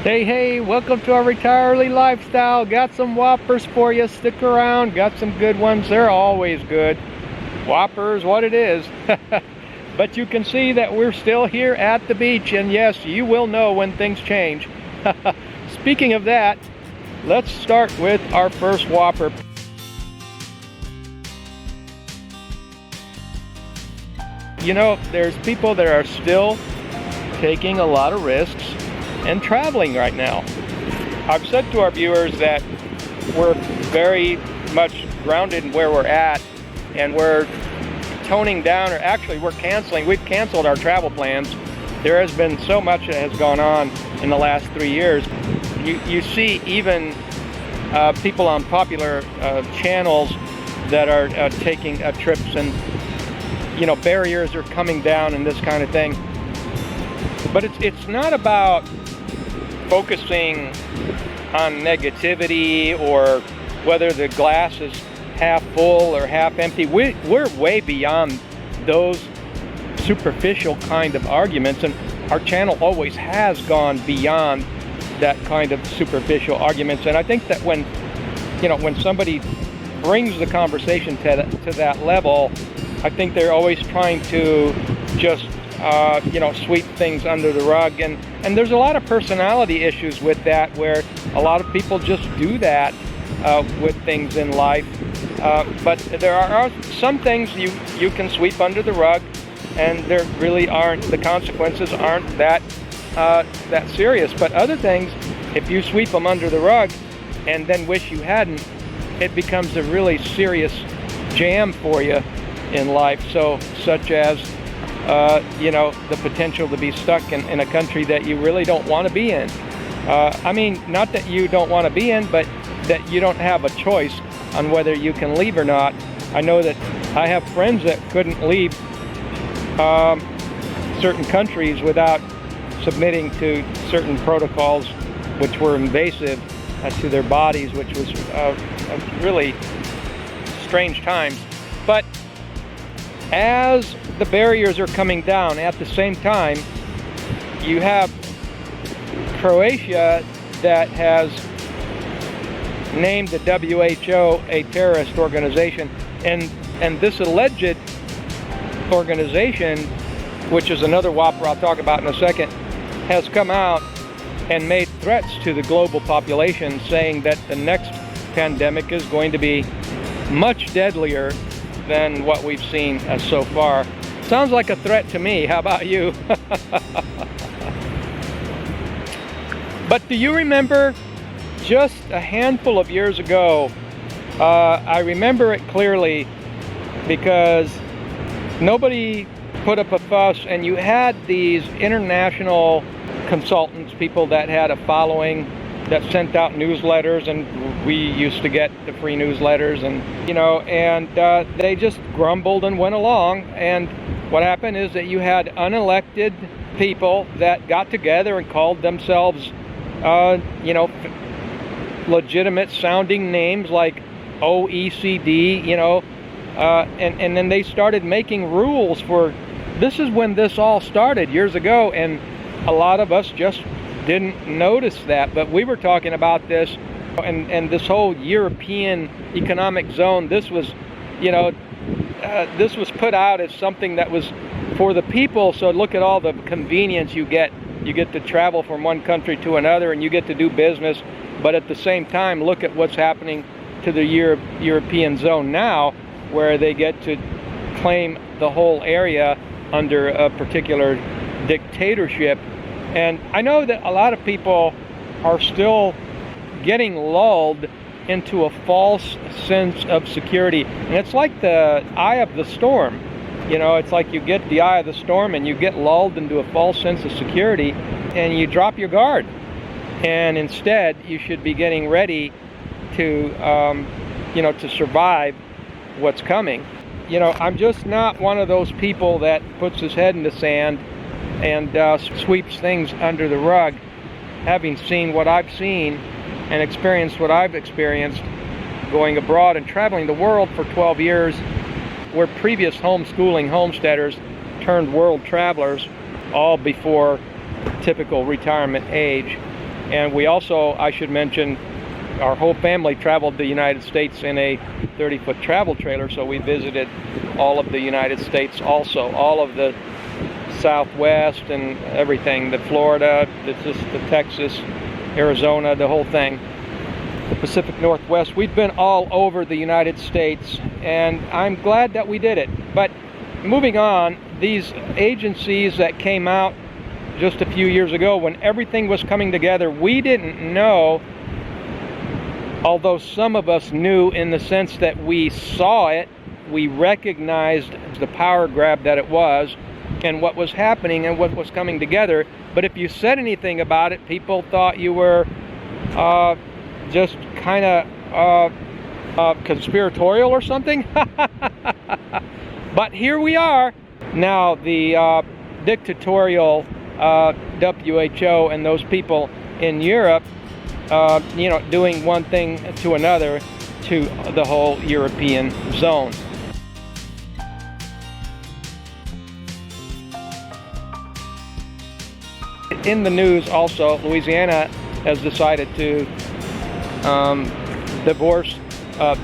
Hey, welcome to our Retire Early lifestyle. Got some whoppers for you. Stick around. Got some good ones. They're always good. Whoppers, what it is. But you can see that we're still here at the beach, and yes, you will know when things change. Speaking of that, let's start with our first whopper. You know, there's people that are still taking a lot of risks and traveling right now. I've said to our viewers that we're very much grounded in where we're at, and we're toning down, or actually we're canceling. We've canceled our travel plans. There has been so much that has gone on in the last 3 years. You see even people on popular channels that are taking trips, and you know, barriers are coming down and this kind of thing. But it's not about focusing on negativity or whether the glass is half full or half empty. We're way beyond those superficial kind of arguments, and our channel always has gone beyond that kind of superficial arguments. And I think that when somebody brings the conversation to that level, I think they're always trying to just sweep things under the rug, and there's a lot of personality issues with that, where a lot of people just do that with things in life. But there are some things you can sweep under the rug, and there really aren't, the consequences aren't that serious. But other things, if you sweep them under the rug and then wish you hadn't, it becomes a really serious jam for you in life. So, such as the potential to be stuck in a country that you really don't want to be in. I mean, not that you don't want to be in, but that you don't have a choice on whether you can leave or not. I know that I have friends that couldn't leave certain countries without submitting to certain protocols which were invasive to their bodies, which was really strange times. But as the barriers are coming down, at the same time, you have Croatia that has named the WHO a terrorist organization, and this alleged organization, which is another whopper I'll talk about in a second, has come out and made threats to the global population, saying that the next pandemic is going to be much deadlier than what we've seen so far. Sounds like a threat to me. How about you? But do you remember just a handful of years ago? I remember it clearly because nobody put up a fuss, and you had these international consultants, people that had a following, that sent out newsletters, and we used to get the free newsletters, and they just grumbled and went along. And what happened is that you had unelected people that got together and called themselves legitimate sounding names like OECD, and then they started making rules for, this is when this all started years ago, and a lot of us just didn't notice that. But we were talking about this, and this whole European economic zone, this was put out as something that was for the people. So look at all the convenience you get. You get to travel from one country to another, and you get to do business. But at the same time, look at what's happening to the European zone now, where they get to claim the whole area under a particular dictatorship. And I know that a lot of people are still getting lulled into a false sense of security. And it's like the eye of the storm. It's like you get the eye of the storm and you get lulled into a false sense of security, and you drop your guard. And instead, you should be getting ready to, to survive what's coming. I'm just not one of those people that puts his head in the sand and sweeps things under the rug. Having seen what I've seen and experienced what I've experienced going abroad and traveling the world for 12 years, where previous homeschooling homesteaders turned world travelers all before typical retirement age. And we also, I should mention, our whole family traveled the United States in a 30-foot travel trailer, so we visited all of the United States also, all of the Southwest and everything, the Florida, the Texas, Arizona, the whole thing, the Pacific Northwest. We've been all over the United States, and I'm glad that we did it. But moving on, these agencies that came out just a few years ago when everything was coming together, we didn't know, although some of us knew in the sense that we saw it, we recognized the power grab that it was and what was happening and what was coming together. But if you said anything about it, people thought you were just kind of conspiratorial or something. But here we are. Now the dictatorial WHO and those people in Europe, you know, doing one thing to another to the whole European zone. In the news also, Louisiana has decided to divorce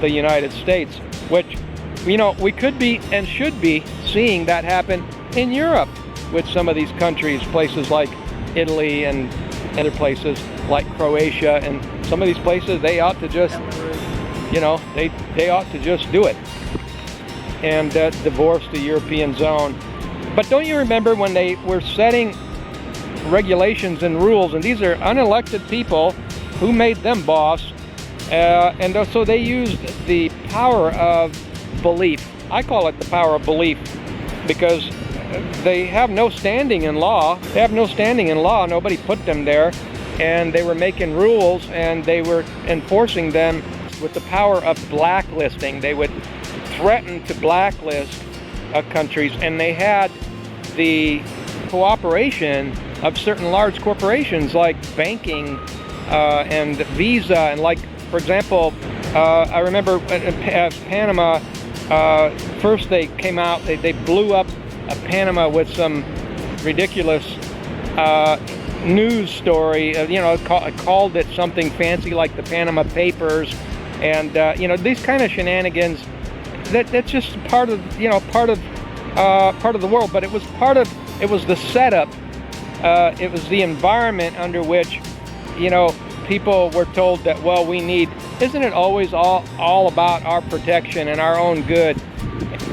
the United States, which, you know, we could be and should be seeing that happen in Europe with some of these countries, places like Italy and other places like Croatia, and some of these places, they ought to just, you know, they ought to just do it and divorce the European zone. But don't you remember when they were setting regulations and rules, and these are unelected people who made them boss, and so they used the power of belief. I call it the power of belief because they have no standing in law. They have no standing in law. Nobody put them there, and they were making rules and they were enforcing them with the power of blacklisting. They would threaten to blacklist countries, and they had the cooperation of certain large corporations like banking and Visa, and like, for example, I remember Panama, first they came out, they blew up Panama with some ridiculous news story, you know, called it something fancy like the Panama Papers, and you know, these kind of shenanigans, that's just part of, you know, part of the world. But it was the setup. It was the environment under which, you know, people were told that, well, we need, isn't it always all about our protection and our own good?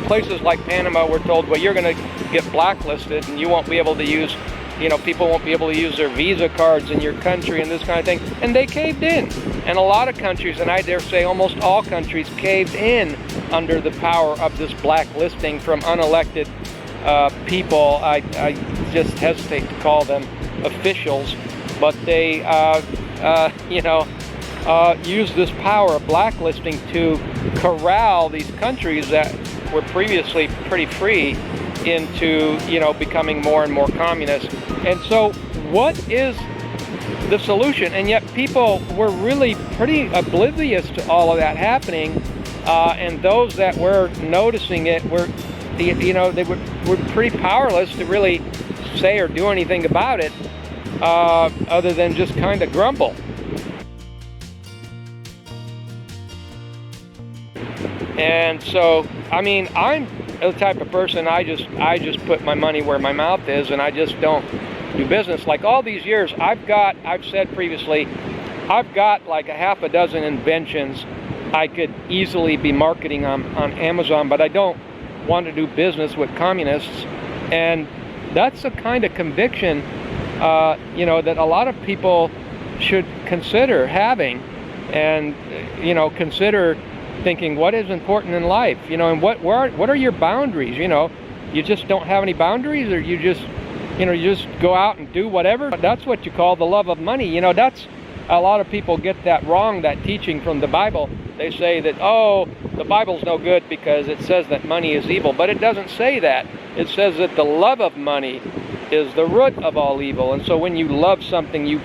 Places like Panama were told, well, you're going to get blacklisted and you won't be able to use, you know, people won't be able to use their Visa cards in your country and this kind of thing. And they caved in. And a lot of countries, and I dare say almost all countries, caved in under the power of this blacklisting from unelected people. I just hesitate to call them officials, but they, you know, use this power of blacklisting to corral these countries that were previously pretty free into, you know, becoming more and more communist. And so what is the solution? And yet people were really pretty oblivious to all of that happening, and those that were noticing it were, you know, they were pretty powerless to really say or do anything about it, other than just kind of grumble. And so, I mean, I'm the type of person, I just put my money where my mouth is, and I just don't do business. Like all these years, I've said previously, I've got like a half a dozen inventions I could easily be marketing on Amazon, but I don't want to do business with communists. And that's a kind of conviction, you know, that a lot of people should consider having, and, you know, consider thinking what is important in life, you know, and what are your boundaries? You know, you just don't have any boundaries, or you just, you know, you just go out and do whatever. That's what you call the love of money. You know, that's, a lot of people get that wrong, that teaching from the Bible. They say that, oh, the Bible's no good because it says that money is evil, but it doesn't say that. It says that the love of money is the root of all evil. And so when you love something, you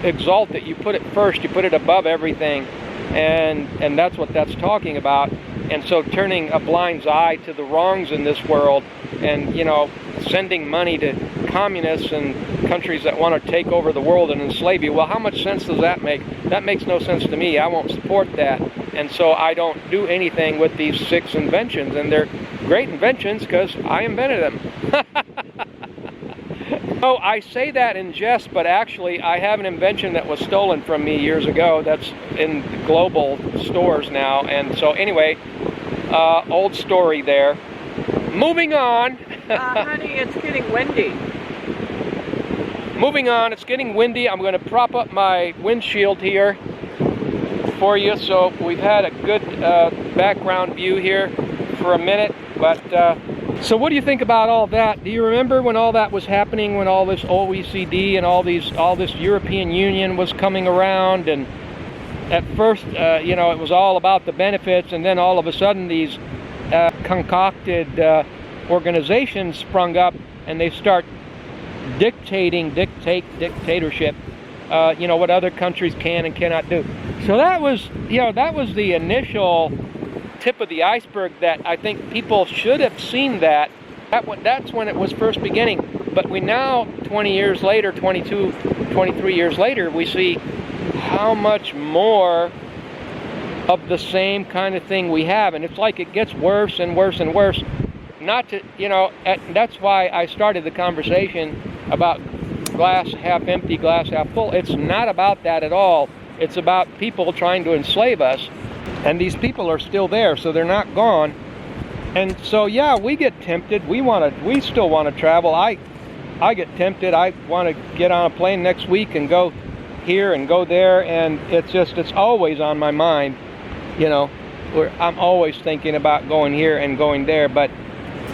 exalt it, you put it first, you put it above everything. And that's what that's talking about. And so turning a blind eye to the wrongs in this world, and, you know, sending money to communists and countries that want to take over the world and enslave you. Well, how much sense does that make? That makes no sense to me. I won't support that. And so I don't do anything with these 6 inventions. And they're great inventions because I invented them. Oh, I say that in jest, but actually I have an invention that was stolen from me years ago that's in global stores now. And so anyway, old story there. Moving on. Honey, it's getting windy. Moving on, it's getting windy. I'm going to prop up my windshield here for you. So we've had a good background view here for a minute. But so what do you think about all that? Do you remember when all that was happening, when all this OECD and all this European Union was coming around? And at first, you know, it was all about the benefits, and then all of a sudden these concocted organizations sprung up, and they start dictatorship, you know, what other countries can and cannot do. So that was, you know, that was the initial tip of the iceberg that I think people should have seen that. That's when it was first beginning. But we now, 20 years later, 22, 23 years later, we see how much more of the same kind of thing we have. And it's like it gets worse and worse and worse. Not to, you know, that's why I started the conversation about glass half empty, glass half full. It's not about that at all. It's about people trying to enslave us. And these people are still there, so they're not gone. And so, yeah, we get tempted. We still want to travel. I get tempted. I want to get on a plane next week and go here and go there. And it's always on my mind. You know, I'm always thinking about going here and going there, but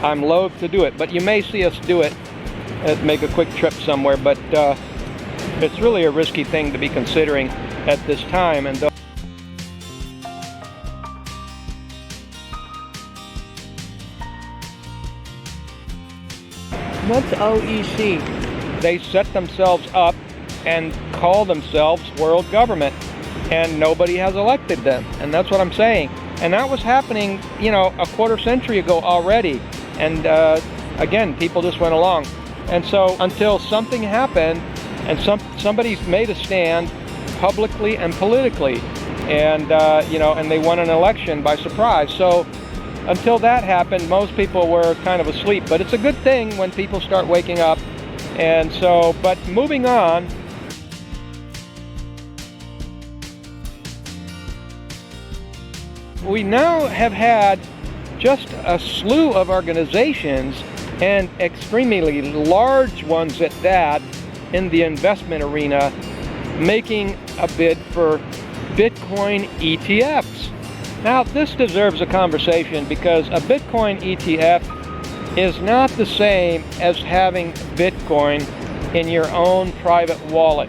I'm loath to do it. But you may see us do it, make a quick trip somewhere. But it's really a risky thing to be considering at this time. And What's OEC? they set themselves up and call themselves world government, and nobody has elected them. And that's what I'm saying. And that was happening, you know, a quarter century ago already. And again, people just went along. And so until something happened and somebody's made a stand publicly and politically, and you know, and they won an election by surprise. So until that happened, most people were kind of asleep. But it's a good thing when people start waking up. And so, but moving on, we now have had just a slew of organizations, and extremely large ones at that, in the investment arena, making a bid for Bitcoin ETFs. Now, this deserves a conversation because a Bitcoin ETF is not the same as having Bitcoin in your own private wallet.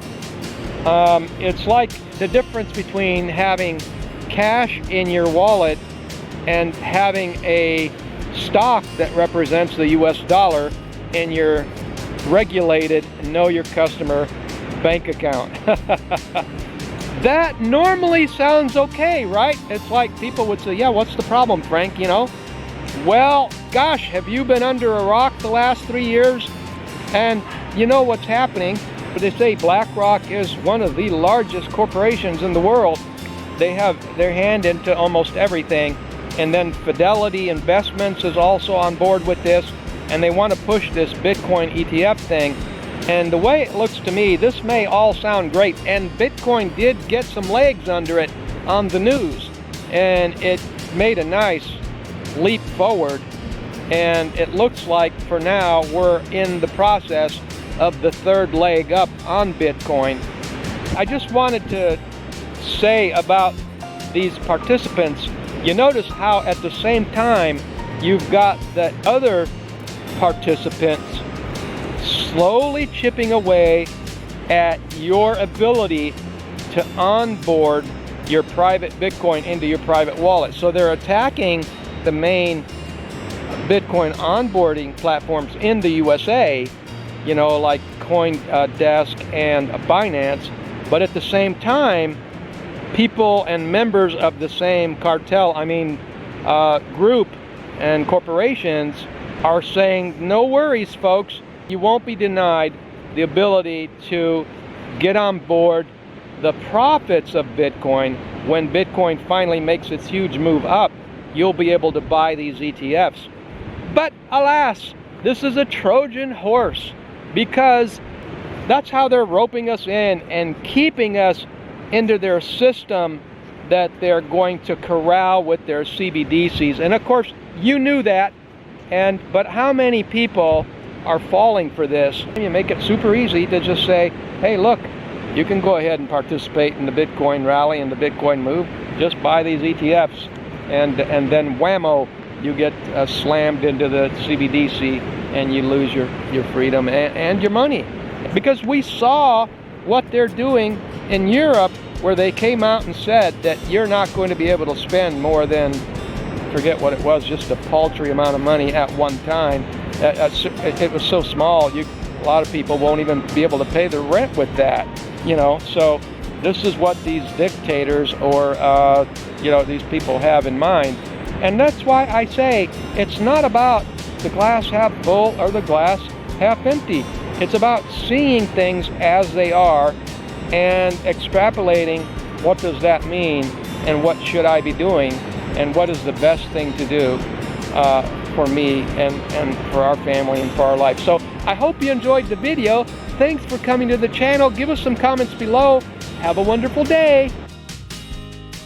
It's like the difference between having cash in your wallet and having a stock that represents the US dollar in your regulated know your customer bank account. That normally sounds okay, right? It's like people would say, yeah, what's the problem, Frank, you know? Well, gosh, have you been under a rock the last 3 years? And you know what's happening. But they say BlackRock is one of the largest corporations in the world. They have their hand into almost everything. And then Fidelity Investments is also on board with this. And they want to push this Bitcoin ETF thing. And the way it looks to me, this may all sound great. And Bitcoin did get some legs under it on the news. And it made a nice leap forward. And it looks like for now we're in the process of the third leg up on Bitcoin. I just wanted to say about these participants, you notice how at the same time you've got the other participants slowly chipping away at your ability to onboard your private Bitcoin into your private wallet. So they're attacking the main Bitcoin onboarding platforms in the USA, you know, like CoinDesk and Binance, but at the same time, people and members of the same cartel, group and corporations are saying, no worries, folks, You won't be denied the ability to get on board the profits of Bitcoin. When Bitcoin finally makes its huge move up, you'll be able to buy these ETFs. But alas, this is a Trojan horse, because that's how they're roping us in and keeping us into their system that they're going to corral with their CBDCs. And of course, you knew that, but how many people are falling for this? You make it super easy to just say, hey, look, you can go ahead and participate in the Bitcoin rally and the Bitcoin move. Just buy these ETFs, and then whammo, you get slammed into the CBDC and you lose your freedom and your money. Because we saw what they're doing in Europe, where they came out and said that you're not going to be able to spend more than, forget what it was, just a paltry amount of money at one time. It was so small, a lot of people won't even be able to pay the rent with that. So this is what these dictators or these people have in mind. And that's why I say it's not about the glass half full or the glass half empty. It's about seeing things as they are and extrapolating what does that mean, and what should I be doing, and what is the best thing to do for me and for our family and for our life. So I hope you enjoyed the video. Thanks for coming to the channel. Give us some comments below. Have a wonderful day.